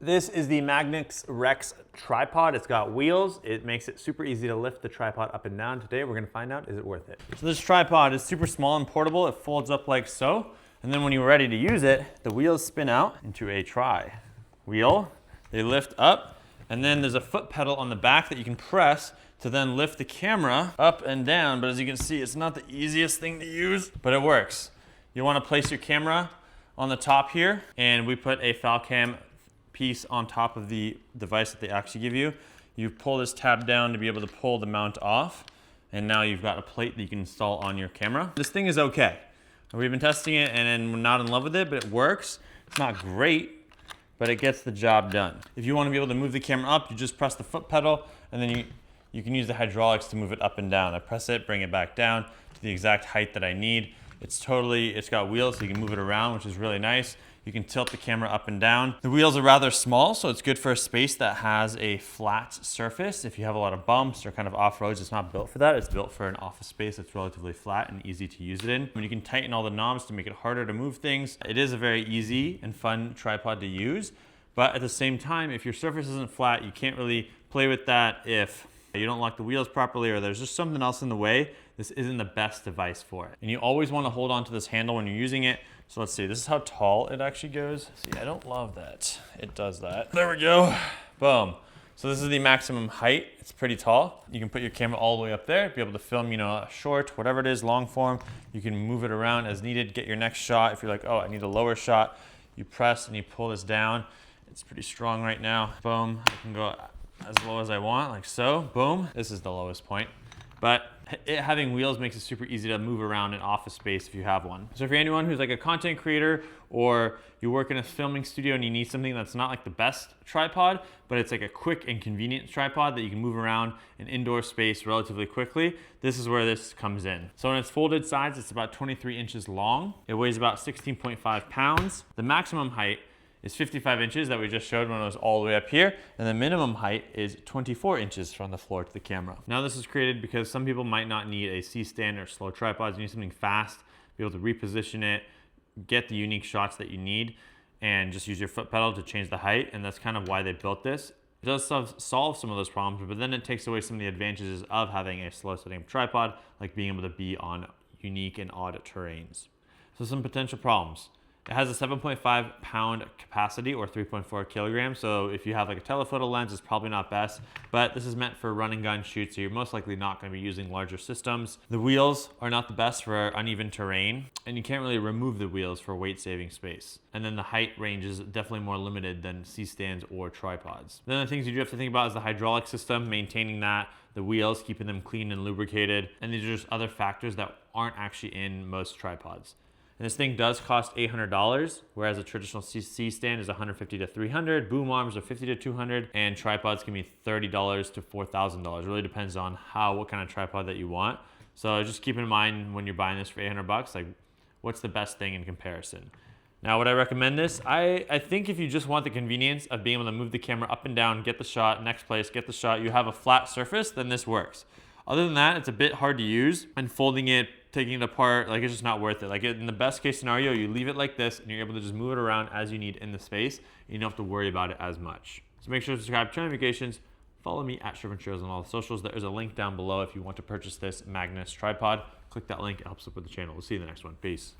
This is the Magnus Rex tripod. It's got wheels. It makes it super easy to lift the tripod up and down. Today we're gonna find out, is it worth it? So this tripod is super small and portable. It folds up like so. And then when you're ready to use it, the wheels spin out into a tri wheel. They lift up, and then there's a foot pedal on the back that you can press to then lift the camera up and down. But as you can see, it's not the easiest thing to use, but it works. You wanna place your camera on the top here, and we put a Falcam piece on top of the device that they actually give you. You pull this tab down to be able to pull the mount off, and now you've got a plate that you can install on your camera. This thing is okay. We've been testing it and we're not in love with it, but it works. It's not great, but it gets the job done. If you want to be able to move the camera up, you just press the foot pedal, and then you can use the hydraulics to move it up and down. I press it, bring it back down to the exact height that I need. It's got wheels, so you can move it around, which is really nice. You can tilt the camera up and down. The wheels are rather small, so it's good for a space that has a flat surface. If you have a lot of bumps or kind of off-roads, it's not built for that. It's built for an office space that's relatively flat and easy to use it in. And you can tighten all the knobs to make it harder to move things. It is a very easy and fun tripod to use, but at the same time, if your surface isn't flat, you can't really play with that if you don't lock the wheels properly or there's just something else in the way. This isn't the best device for it. And you always want to hold on to this handle when you're using it. So let's see, this is how tall it actually goes. See, I don't love that. It does that. There we go. Boom. So this is the maximum height. It's pretty tall. You can put your camera all the way up there, be able to film, a short, whatever it is, long form. You can move it around as needed, get your next shot. If you're like, oh, I need a lower shot, you press and you pull this down. It's pretty strong right now. Boom. I can go as low as I want, like so. Boom. This is the lowest point. But having wheels makes it super easy to move around in office space if you have one. So if you're anyone who's like a content creator, or you work in a filming studio and you need something that's not like the best tripod, but it's like a quick and convenient tripod that you can move around in indoor space relatively quickly, this is where this comes in. So in its folded sides, it's about 23 inches long. It weighs about 16.5 pounds. The maximum height is 55 inches that we just showed when it was all the way up here, and the minimum height is 24 inches from the floor to the camera. Now this is created because some people might not need a C-stand or slow tripods. You need something fast, be able to reposition it, get the unique shots that you need, and just use your foot pedal to change the height, and that's kind of why they built this. It does solve some of those problems, but then it takes away some of the advantages of having a slow setting tripod, like being able to be on unique and odd terrains. So some potential problems. It has a 7.5 pound capacity, or 3.4 kilograms. So if you have like a telephoto lens, it's probably not best, but this is meant for run and gun shoots. So you're most likely not going to be using larger systems. The wheels are not the best for uneven terrain, and you can't really remove the wheels for weight saving space. And then the height range is definitely more limited than C-stands or tripods. Then the things you do have to think about is the hydraulic system, maintaining that, the wheels, keeping them clean and lubricated. And these are just other factors that aren't actually in most tripods. And this thing does cost $800, whereas a traditional C-stand is $150 to $300. Boom arms are $50 to $200, and tripods can be $30 to $4,000. It really depends on what kind of tripod that you want. So just keep in mind when you're buying this for $800, like what's the best thing in comparison. Now, would I recommend this? I think if you just want the convenience of being able to move the camera up and down, get the shot, next place, get the shot, you have a flat surface, then this works. Other than that, it's a bit hard to use, and folding it, taking it apart, like it's just not worth it. Like in the best case scenario, you leave it like this and you're able to just move it around as you need in the space. And you don't have to worry about it as much. So make sure to subscribe to notifications. Follow me at Shervin on all the socials. There is a link down below if you want to purchase this Magnus tripod. Click that link, it helps support the channel. We'll see you in the next one. Peace.